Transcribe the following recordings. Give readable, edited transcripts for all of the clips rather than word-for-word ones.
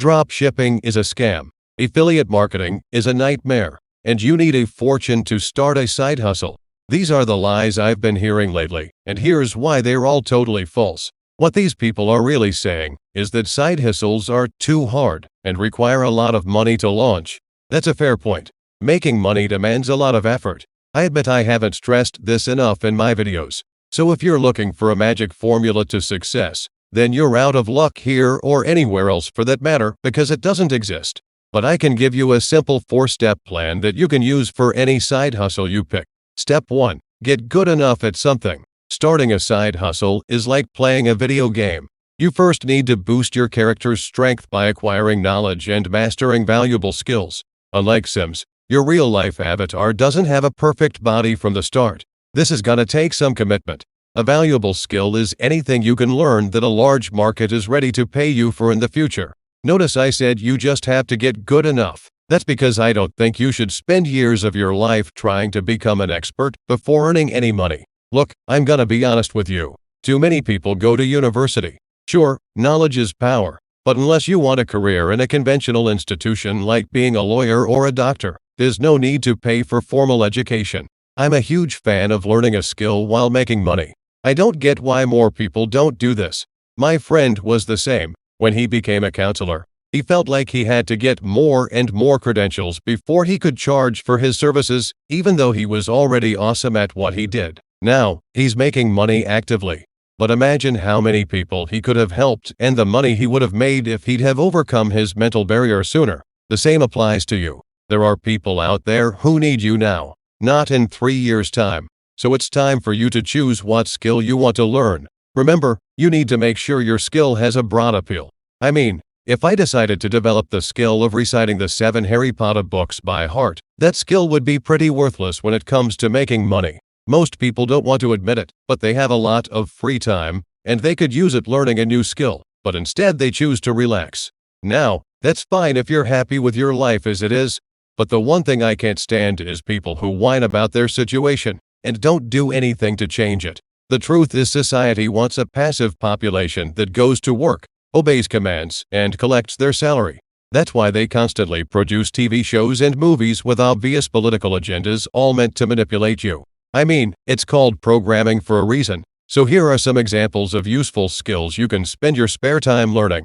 Drop shipping is a scam. Affiliate marketing is a nightmare. And you need a fortune to start a side hustle. These are the lies I've been hearing lately, and here's why they're all totally false. What these people are really saying is that side hustles are too hard and require a lot of money to launch. That's a fair point. Making money demands a lot of effort. I admit I haven't stressed this enough in my videos. So if you're looking for a magic formula to success, then you're out of luck here or anywhere else for that matter, because it doesn't exist. But I can give you a simple 4-step plan that you can use for any side hustle you pick. Step 1. Get good enough at something. Starting a side hustle is like playing a video game. You first need to boost your character's strength by acquiring knowledge and mastering valuable skills. Unlike Sims, your real-life avatar doesn't have a perfect body from the start. This is gonna take some commitment. A valuable skill is anything you can learn that a large market is ready to pay you for in the future. Notice I said you just have to get good enough. That's because I don't think you should spend years of your life trying to become an expert before earning any money. Look, I'm gonna be honest with you. Too many people go to university. Sure, knowledge is power, but unless you want a career in a conventional institution like being a lawyer or a doctor, there's no need to pay for formal education. I'm a huge fan of learning a skill while making money. I don't get why more people don't do this. My friend was the same. When he became a counselor, he felt like he had to get more and more credentials before he could charge for his services, even though he was already awesome at what he did. Now, he's making money actively. But imagine how many people he could have helped and the money he would have made if he'd have overcome his mental barrier sooner. The same applies to you. There are people out there who need you now, not in 3 years' time. So it's time for you to choose what skill you want to learn. Remember, you need to make sure your skill has a broad appeal. I mean, if I decided to develop the skill of reciting the 7 Harry Potter books by heart, that skill would be pretty worthless when it comes to making money. Most people don't want to admit it, but they have a lot of free time, and they could use it learning a new skill, but instead they choose to relax. Now, that's fine if you're happy with your life as it is, but the one thing I can't stand is people who whine about their situation and don't do anything to change it. The truth is society wants a passive population that goes to work, obeys commands, and collects their salary. That's why they constantly produce TV shows and movies with obvious political agendas all meant to manipulate you. I mean, it's called programming for a reason. So here are some examples of useful skills you can spend your spare time learning.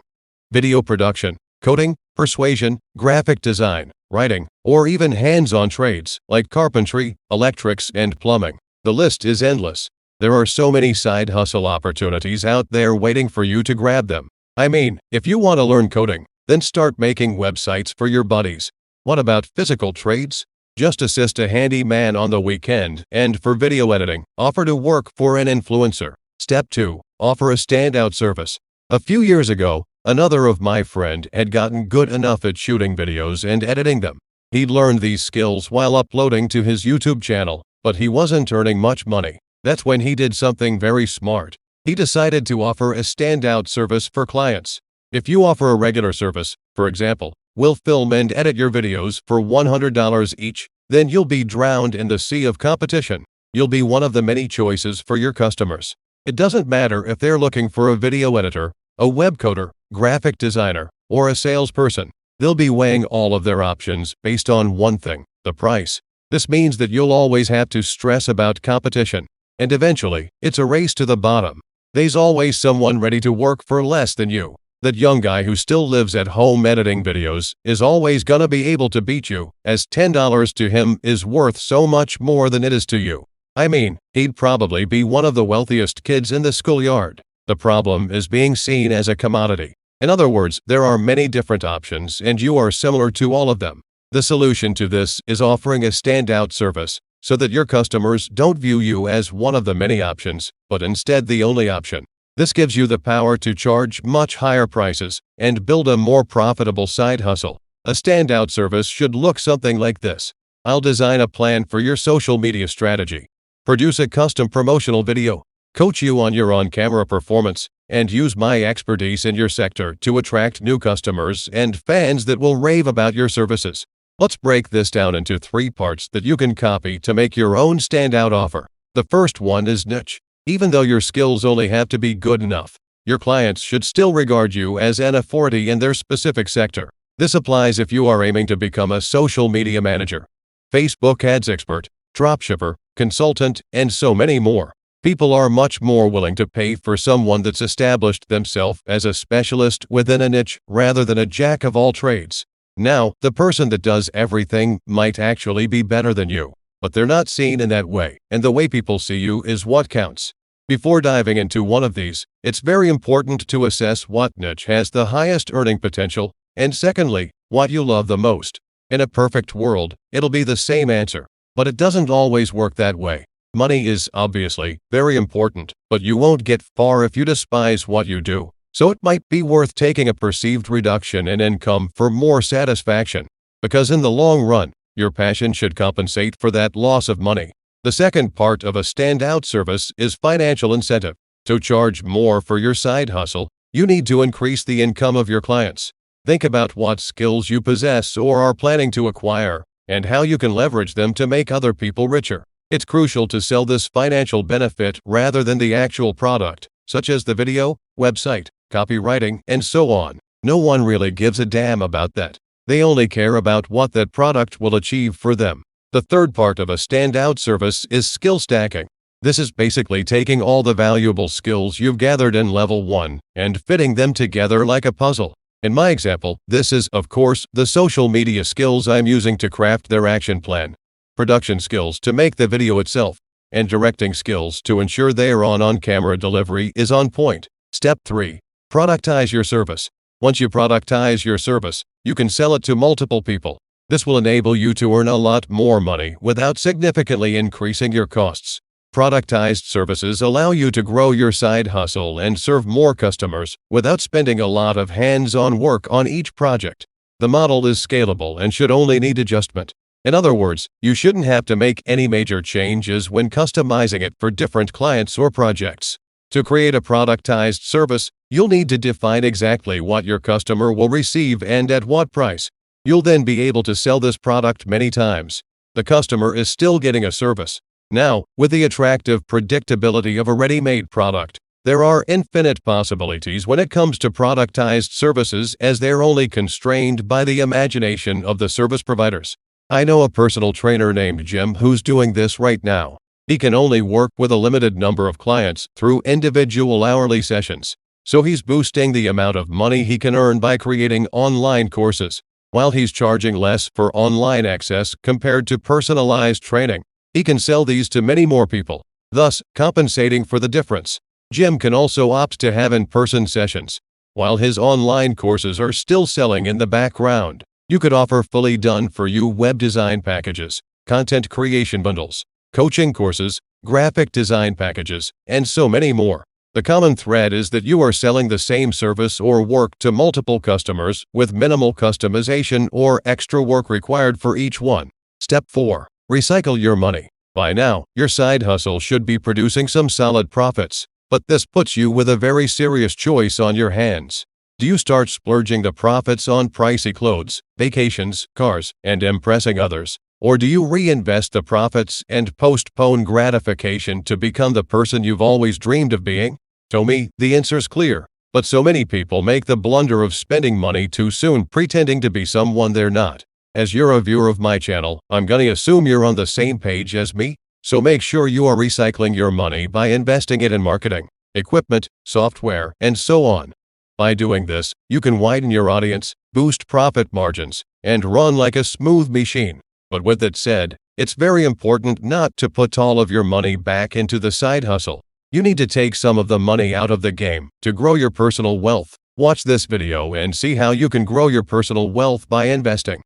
Video production, coding, persuasion, graphic design, writing, or even hands-on trades like carpentry, electrics, and plumbing. The list is endless. There are so many side hustle opportunities out there waiting for you to grab them. I mean, if you want to learn coding, then start making websites for your buddies. What about physical trades? Just assist a handyman on the weekend, and for video editing, offer to work for an influencer. Step 2. Offer a standout service. A few years ago, another of my friend had gotten good enough at shooting videos and editing them. He'd learned these skills while uploading to his YouTube channel, but he wasn't earning much money. That's when he did something very smart. He decided to offer a standout service for clients. If you offer a regular service, for example, we'll film and edit your videos for $100 each, then you'll be drowned in the sea of competition. You'll be one of the many choices for your customers. It doesn't matter if they're looking for a video editor, a web coder, graphic designer, or a salesperson. They'll be weighing all of their options based on one thing: the price. This means that you'll always have to stress about competition. And eventually, it's a race to the bottom. There's always someone ready to work for less than you. That young guy who still lives at home editing videos is always gonna be able to beat you, as $10 to him is worth so much more than it is to you. I mean, he'd probably be one of the wealthiest kids in the schoolyard. The problem is being seen as a commodity. In other words, there are many different options and you are similar to all of them. The solution to this is offering a standout service so that your customers don't view you as one of the many options, but instead the only option. This gives you the power to charge much higher prices and build a more profitable side hustle. A standout service should look something like this. I'll design a plan for your social media strategy, produce a custom promotional video, coach you on your on-camera performance, and use my expertise in your sector to attract new customers and fans that will rave about your services. Let's break this down into 3 parts that you can copy to make your own standout offer. The first one is niche. Even though your skills only have to be good enough, your clients should still regard you as an authority in their specific sector. This applies if you are aiming to become a social media manager, Facebook ads expert, dropshipper, consultant, and so many more. People are much more willing to pay for someone that's established themselves as a specialist within a niche rather than a jack of all trades. Now, the person that does everything might actually be better than you, but they're not seen in that way, and the way people see you is what counts. Before diving into one of these, it's very important to assess what niche has the highest earning potential, and secondly, what you love the most. In a perfect world, it'll be the same answer, but it doesn't always work that way. Money is obviously very important, but you won't get far if you despise what you do. So it might be worth taking a perceived reduction in income for more satisfaction, because in the long run, your passion should compensate for that loss of money. The second part of a standout service is financial incentive. To charge more for your side hustle, you need to increase the income of your clients. Think about what skills you possess or are planning to acquire, and how you can leverage them to make other people richer. It's crucial to sell this financial benefit rather than the actual product, such as the video, website, copywriting, and so on. No one really gives a damn about that. They only care about what that product will achieve for them. The third part of a standout service is skill stacking. This is basically taking all the valuable skills you've gathered in level 1 and fitting them together like a puzzle. In my example, this is, of course, the social media skills I'm using to craft their action plan, production skills to make the video itself, and directing skills to ensure their on-camera delivery is on point. Step 3. Productize your service. Once you productize your service, you can sell it to multiple people. This will enable you to earn a lot more money without significantly increasing your costs. Productized services allow you to grow your side hustle and serve more customers without spending a lot of hands-on work on each project. The model is scalable and should only need adjustment. In other words, you shouldn't have to make any major changes when customizing it for different clients or projects. To create a productized service, you'll need to define exactly what your customer will receive and at what price. You'll then be able to sell this product many times. The customer is still getting a service. Now, with the attractive predictability of a ready-made product, there are infinite possibilities when it comes to productized services, as they're only constrained by the imagination of the service providers. I know a personal trainer named Jim who's doing this right now. He can only work with a limited number of clients through individual hourly sessions, so he's boosting the amount of money he can earn by creating online courses. While he's charging less for online access compared to personalized training, he can sell these to many more people, thus compensating for the difference. Jim can also opt to have in-person sessions, while his online courses are still selling in the background. You could offer fully done-for-you web design packages, content creation bundles, coaching courses, graphic design packages, and so many more. The common thread is that you are selling the same service or work to multiple customers with minimal customization or extra work required for each one. Step 4. Recycle your money. By now, your side hustle should be producing some solid profits, but this puts you with a very serious choice on your hands. Do you start splurging the profits on pricey clothes, vacations, cars, and impressing others? Or do you reinvest the profits and postpone gratification to become the person you've always dreamed of being? To me, the answer's clear, but so many people make the blunder of spending money too soon pretending to be someone they're not. As you're a viewer of my channel, I'm gonna assume you're on the same page as me, so make sure you are recycling your money by investing it in marketing, equipment, software, and so on. By doing this, you can widen your audience, boost profit margins, and run like a smooth machine. But with that said, it's very important not to put all of your money back into the side hustle. You need to take some of the money out of the game to grow your personal wealth. Watch this video and see how you can grow your personal wealth by investing.